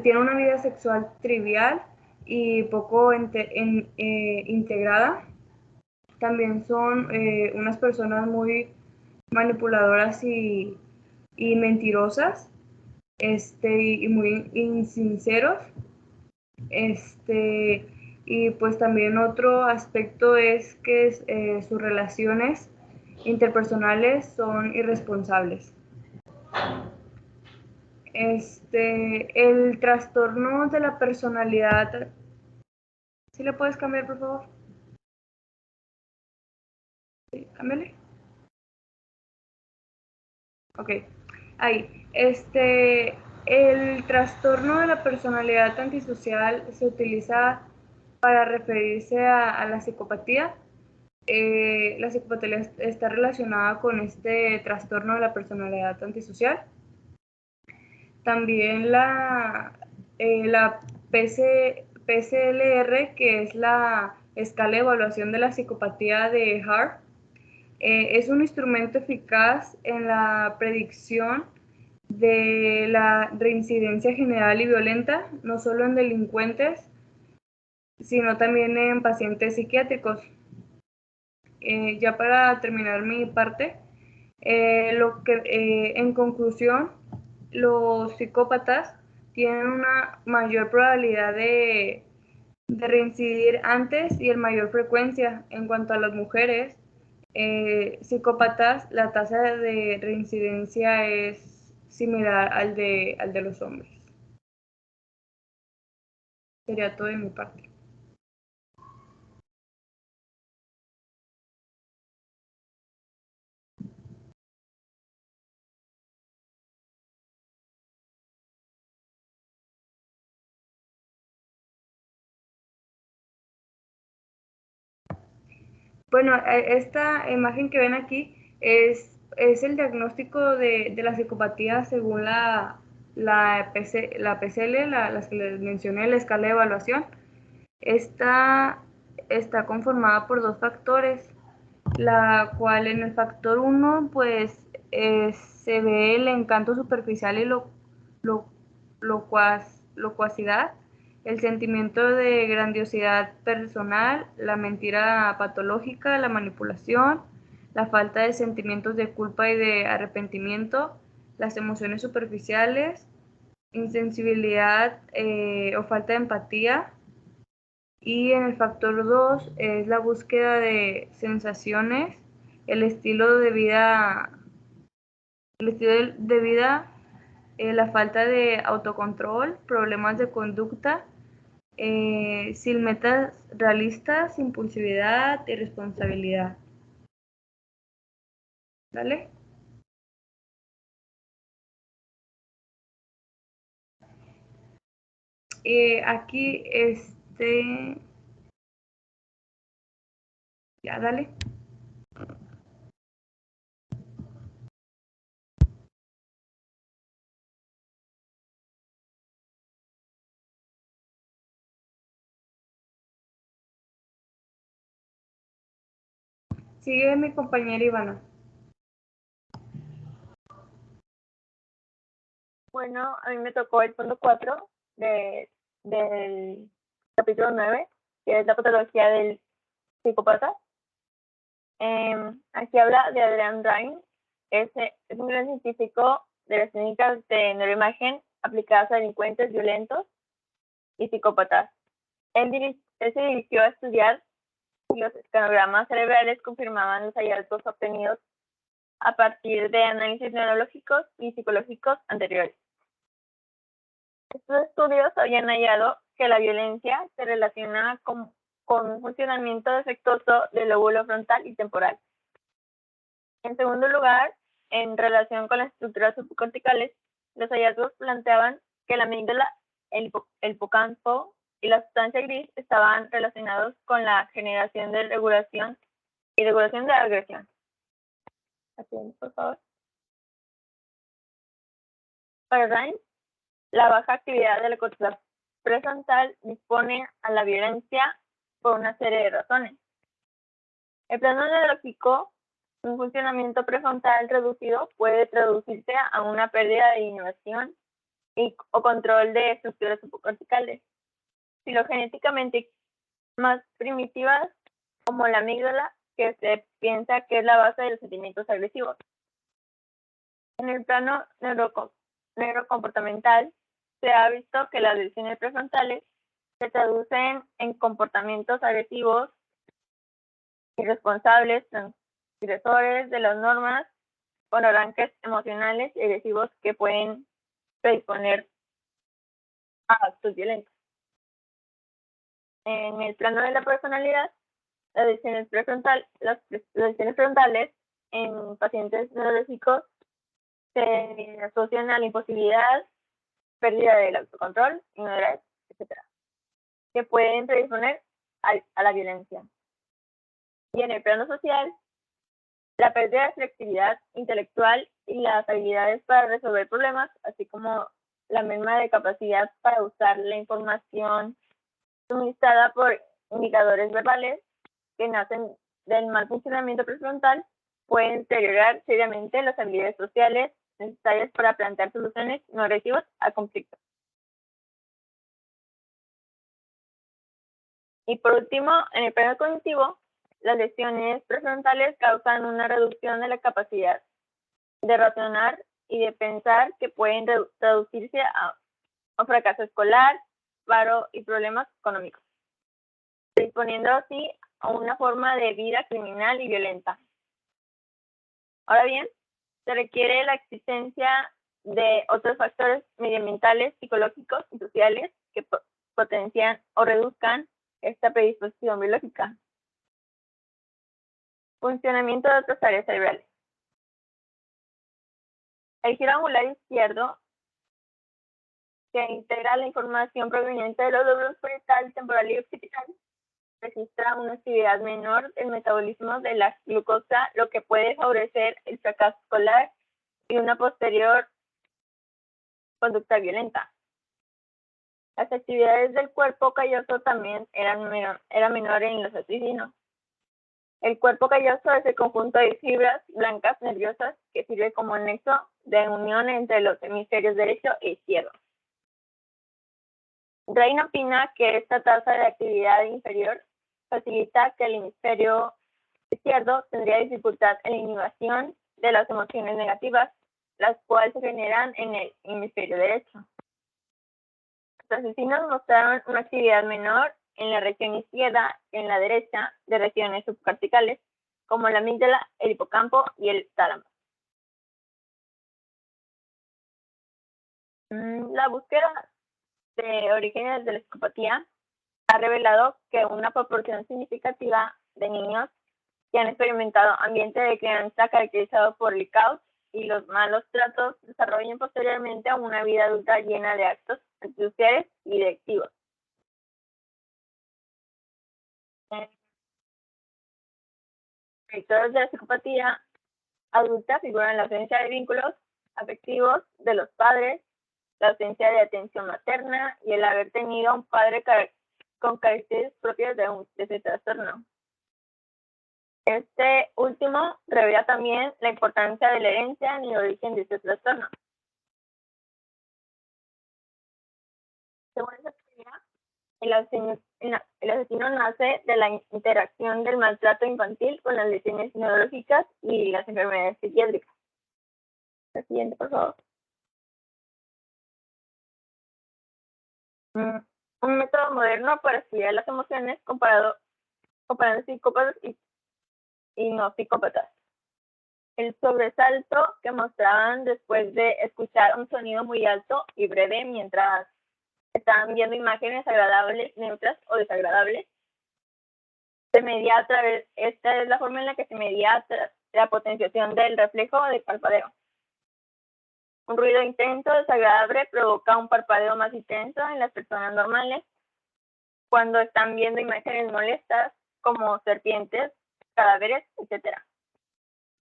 C: Tiene una vida sexual trivial y poco integrada. También son unas personas muy manipuladoras y mentirosas, y muy insinceros. Y pues también otro aspecto es que sus relaciones interpersonales son irresponsables. El trastorno de la personalidad. ¿Sí le puedes cambiar, por favor? Sí, cámbiale. Ok, ahí. El trastorno de la personalidad antisocial se utiliza para referirse a la psicopatía. La psicopatía está relacionada con este trastorno de la personalidad antisocial. También la PCLR, que es la escala de evaluación de la psicopatía de Hart, es un instrumento eficaz en la predicción de la reincidencia general y violenta, no solo en delincuentes, sino también en pacientes psiquiátricos. Ya para terminar mi parte, en conclusión, los psicópatas tienen una mayor probabilidad de reincidir antes y en mayor frecuencia. En cuanto a las mujeres psicópatas, la tasa de reincidencia es similar al de los hombres. Sería todo de mi parte. Bueno, esta imagen que ven aquí es el diagnóstico de la psicopatía según la PCL, las que les mencioné, la escala de evaluación. Esta está conformada por dos factores, la cual en el factor 1 pues se ve el encanto superficial y locuacidad, el sentimiento de grandiosidad personal, la mentira patológica, la manipulación, la falta de sentimientos de culpa y de arrepentimiento, las emociones superficiales, insensibilidad o falta de empatía. Y en el factor 2 es la búsqueda de sensaciones, el estilo de vida, la falta de autocontrol, problemas de conducta, sin metas realistas, impulsividad, irresponsabilidad. ¿Vale? Aquí, ya, dale. Sigue mi compañera Ivana.
D: Bueno, a mí me tocó el punto 4 del capítulo 9, que es la patología del psicópata. Aquí habla de Adrian Ryan. Es un gran científico de las técnicas de neuroimagen aplicadas a delincuentes violentos y psicópatas. Él se dirigió a estudiar si los escanogramas cerebrales confirmaban los hallazgos obtenidos a partir de análisis neurológicos y psicológicos anteriores. Estos estudios habían hallado que la violencia se relaciona con un funcionamiento defectuoso del lóbulo frontal y temporal. En segundo lugar, en relación con las estructuras subcorticales, los hallazgos planteaban que la amígdala, el hipocampo y la sustancia gris estaban relacionados con la generación de regulación y regulación de agresión. Así, por favor. Para Ryan, la baja actividad de la corteza prefrontal dispone a la violencia por una serie de razones. El plano neurológico, un funcionamiento prefrontal reducido puede traducirse a una pérdida de inhibición o control de estructuras subcorticales. Filogenéticamente más primitivas, como la amígdala, que se piensa que es la base de los sentimientos agresivos. En el plano neurocomportamental, se ha visto que las lesiones prefrontales se traducen en comportamientos agresivos, irresponsables, transgresores de las normas, con arranques emocionales y agresivos que pueden predisponer a actos violentos. En el plano de la personalidad, las lesiones frontales en pacientes neurológicos se asocian a la impulsividad, pérdida del autocontrol, inmadurez, etc., que pueden predisponer a la violencia. Y en el plano social, la pérdida de flexibilidad intelectual y las habilidades para resolver problemas, así como la merma de capacidad para usar la información suministrada por indicadores verbales que nacen del mal funcionamiento prefrontal, pueden deteriorar seriamente las habilidades sociales necesarias para plantear soluciones no agresivas a conflictos. Y por último, en el plano cognitivo, las lesiones prefrontales causan una reducción de la capacidad de razonar y de pensar, que pueden traducirse a fracaso escolar, paro y problemas económicos, disponiendo así a una forma de vida criminal y violenta. Ahora bien, se requiere la existencia de otros factores medioambientales, psicológicos y sociales que potencian o reduzcan esta predisposición biológica. Funcionamiento de otras áreas cerebrales. El giro angular izquierdo, que integra la información proveniente de los lóbulos parietal, temporal y occipital, registra una actividad menor del metabolismo de la glucosa, lo que puede favorecer el fracaso escolar y una posterior conducta violenta. Las actividades del cuerpo calloso también eran menores en los asesinos. El cuerpo calloso es el conjunto de fibras blancas nerviosas que sirve como nexo de unión entre los hemisferios derecho e izquierdo. Rain opina que esta tasa de actividad inferior facilita que el hemisferio izquierdo tendría dificultad en la inhibición de las emociones negativas, las cuales se generan en el hemisferio derecho. Los asesinos mostraron una actividad menor en la región izquierda y en la derecha de regiones subcorticales, como la amígdala, el hipocampo y el tálamo. La búsqueda de orígenes de la psicopatía ha revelado que una proporción significativa de niños que han experimentado ambiente de crianza caracterizado por el caos y los malos tratos desarrollan posteriormente una vida adulta llena de actos antisociales y delictivos. Predictores de la psicopatía adulta figuran la ausencia de vínculos afectivos de los padres, la ausencia de atención materna y el haber tenido a un padre con características propias de ese trastorno. Este último revela también la importancia de la herencia en el origen de este trastorno. Según esta teoría, el asesino nace de la interacción del maltrato infantil con las lesiones neurológicas y las enfermedades psiquiátricas. La siguiente, por favor. Un método moderno para estudiar las emociones comparando psicópatas y no psicópatas. El sobresalto que mostraban después de escuchar un sonido muy alto y breve mientras estaban viendo imágenes agradables, neutras o desagradables, se medía a través, esta es la forma en la que se medía la potenciación del reflejo de parpadeo. Un ruido intenso, desagradable, provoca un parpadeo más intenso en las personas normales cuando están viendo imágenes molestas como serpientes, cadáveres, etc.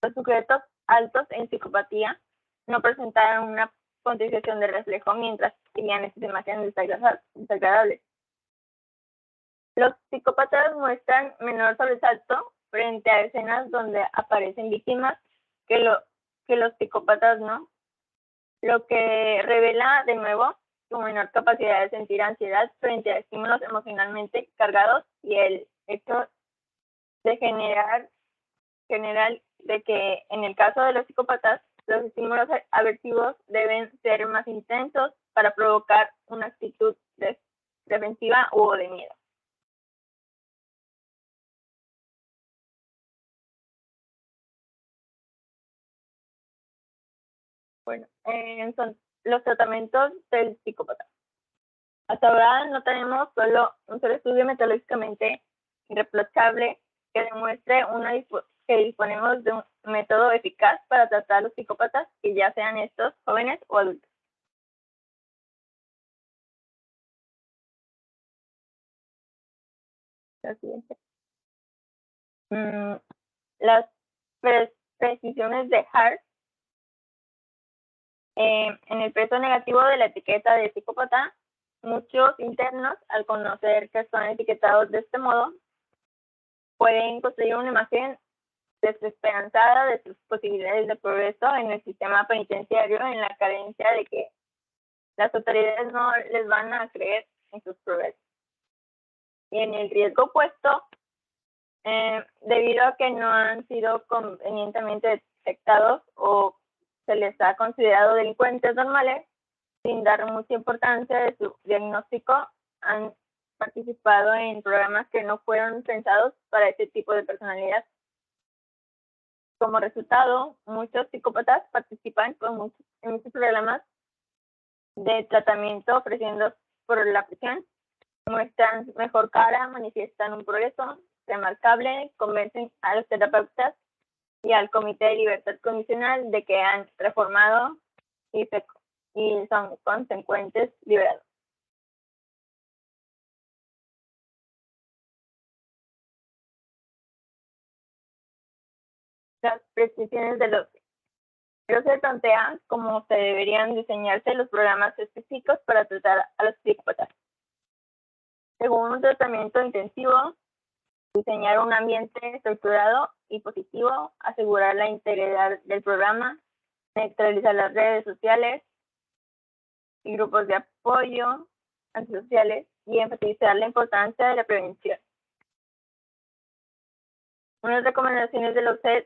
D: Los sujetos altos en psicopatía no presentaron una potenciación de reflejo mientras tenían estas imágenes desagradables. Los psicópatas muestran menor sobresalto frente a escenas donde aparecen víctimas que los psicópatas no, lo que revela de nuevo su menor capacidad de sentir ansiedad frente a estímulos emocionalmente cargados y el hecho de general de que en el caso de los psicópatas los estímulos aversivos deben ser más intensos para provocar una actitud defensiva o de miedo. Bueno, son los tratamientos del psicópata. Hasta ahora no tenemos solo un solo estudio metodológicamente irreprochable que demuestre que disponemos de un método eficaz para tratar a los psicópatas, que ya sean estos jóvenes o adultos. La siguiente. Las precisiones de Hart en el peso negativo de la etiqueta de psicópata, muchos internos, al conocer que son etiquetados de este modo, pueden construir una imagen desesperanzada de sus posibilidades de progreso en el sistema penitenciario, en la carencia de que las autoridades no les van a creer en sus progresos. Y en el riesgo opuesto, debido a que no han sido convenientemente detectados o se les ha considerado delincuentes normales, sin dar mucha importancia de su diagnóstico, han participado en programas que no fueron pensados para este tipo de personalidad. Como resultado, muchos psicópatas participan en muchos programas de tratamiento ofreciendo por la prisión, muestran mejor cara, manifiestan un progreso remarcable, convencen a los terapeutas y al Comité de Libertad Condicional de que han reformado y son consecuentes liberados. Las prescripciones de los pero se plantea cómo se deberían diseñarse los programas específicos para tratar a los psicópatas. Según un tratamiento intensivo, diseñar un ambiente estructurado y positivo, asegurar la integridad del programa, neutralizar las redes sociales y grupos de apoyo antisociales y enfatizar la importancia de la prevención. Unas recomendaciones de los SED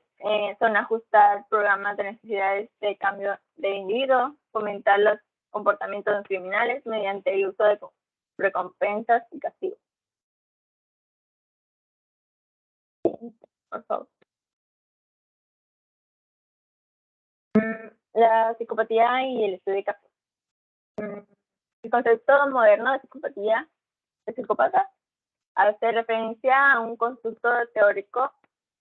D: son ajustar programas de necesidades de cambio de individuo, fomentar los comportamientos criminales mediante el uso de recompensas y castigos. Por favor. La psicopatía y el estudio de casos. El concepto moderno de psicopatía, de psicópata, hace referencia a un constructo teórico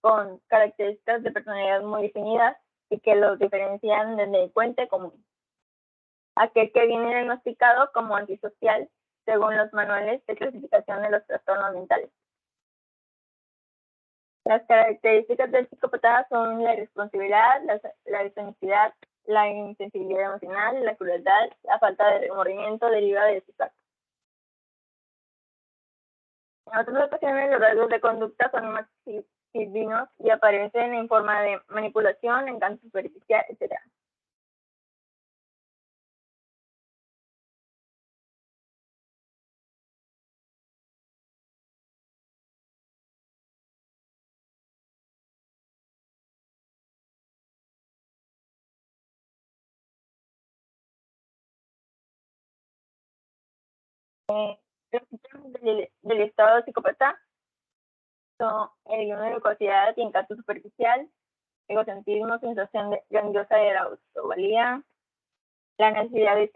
D: con características de personalidad muy definidas y que los diferencian del delincuente común. Aquel que viene diagnosticado como antisocial según los manuales de clasificación de los trastornos mentales. Las características del psicópata son la irresponsabilidad, la deshonestidad, la insensibilidad emocional, la crueldad, la falta de remordimiento derivada de sus actos. En otras ocasiones, los rasgos de conducta son más divinos y aparecen en forma de manipulación, encanto superficial, etc. Los síntomas del estado psicópata son el idioma de locuacidad y encanto superficial, egocentrismo, sensación de grandiosa de la autovalía, la necesidad de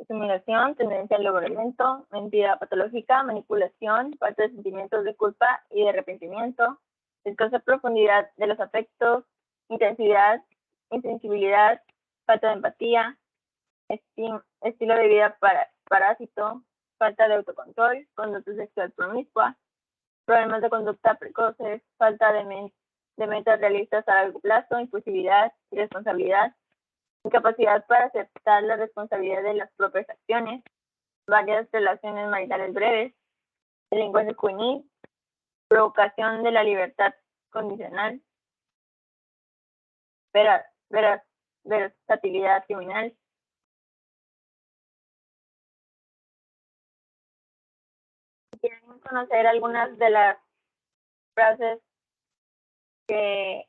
D: simulación, tendencia al logramiento, mentira patológica, manipulación, falta de sentimientos de culpa y de arrepentimiento, escasa profundidad de los afectos, intensidad, insensibilidad, falta de empatía, estilo de vida parásito, falta de autocontrol, conducta sexual promiscua, problemas de conducta precoces, falta de metas realistas a largo plazo, impulsividad, irresponsabilidad, incapacidad para aceptar la responsabilidad de las propias acciones, varias relaciones maritales breves, delincuencia juvenil, provocación de la libertad condicional, versatilidad criminal. ¿Quieren conocer algunas de las frases que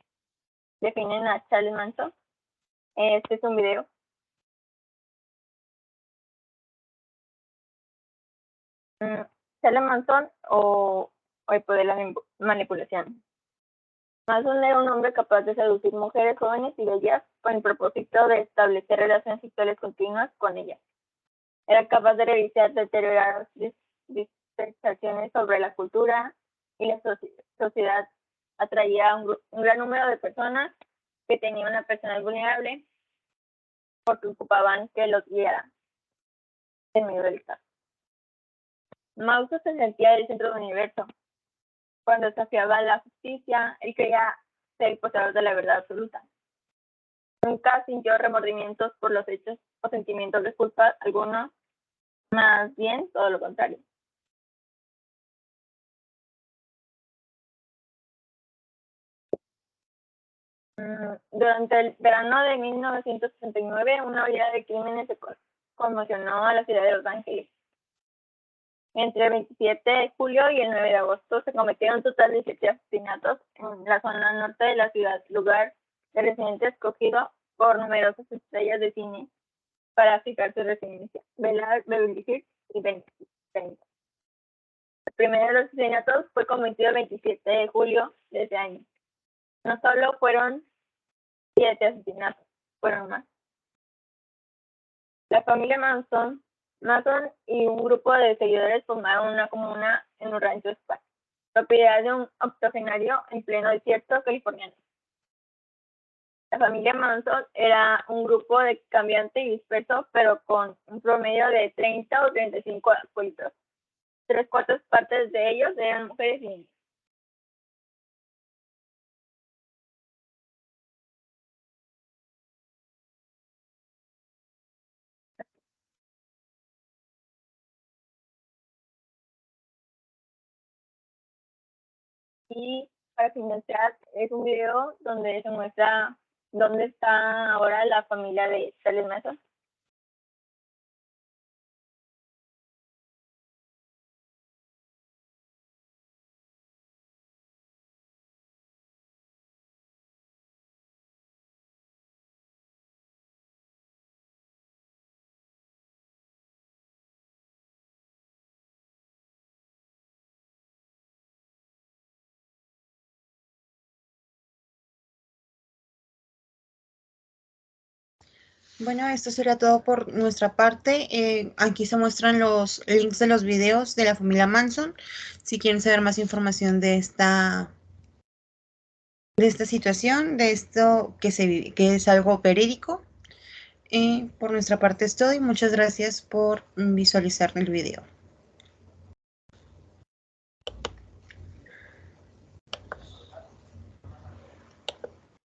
D: definen a Charles Manson? Este es un video. Charles Manson o el poder de la manipulación. Manson era un hombre capaz de seducir mujeres jóvenes y bellas con el propósito de establecer relaciones sexuales continuas con ellas. Era capaz de revisar deterioradas disertaciones sobre la cultura y la sociedad. Atraía a un gran número de personas que tenían una personalidad vulnerable porque ocupaban que los guiara en medio del caso. Manson se sentía el centro del universo. Cuando desafiaba la justicia, él creía ser el poseedor de la verdad absoluta. Nunca sintió remordimientos por los hechos o sentimientos de culpa alguna, más bien todo lo contrario. Durante el verano de 1969, una oleada de crímenes conmocionó a la ciudad de Los Ángeles. Entre el 27 de julio y el 9 de agosto se cometieron un total de 17 asesinatos en la zona norte de la ciudad, lugar de residencia escogido por numerosas estrellas de cine para fijar su residencia, Beverly Hills y Venice. El primero de los asesinatos fue cometido el 27 de julio de ese año. No solo fueron 7 asesinatos, fueron más. La familia Manson y un grupo de seguidores formaron una comuna en un rancho espacio, propiedad de un octogenario en pleno desierto californiano. La familia Manson era un grupo de cambiante y disperso, pero con un promedio de 30 o 35 alcohólicos. 3/4 partes de ellos eran mujeres y niños. Y para finalizar, es un video donde se muestra dónde está ahora la familia de Charles Manson.
A: Bueno, esto será todo por nuestra parte. Aquí se muestran los links de los videos de la familia Manson. Si quieren saber más información de esta situación, de esto que es algo verídico. Por nuestra parte es todo y muchas gracias por visualizar el video.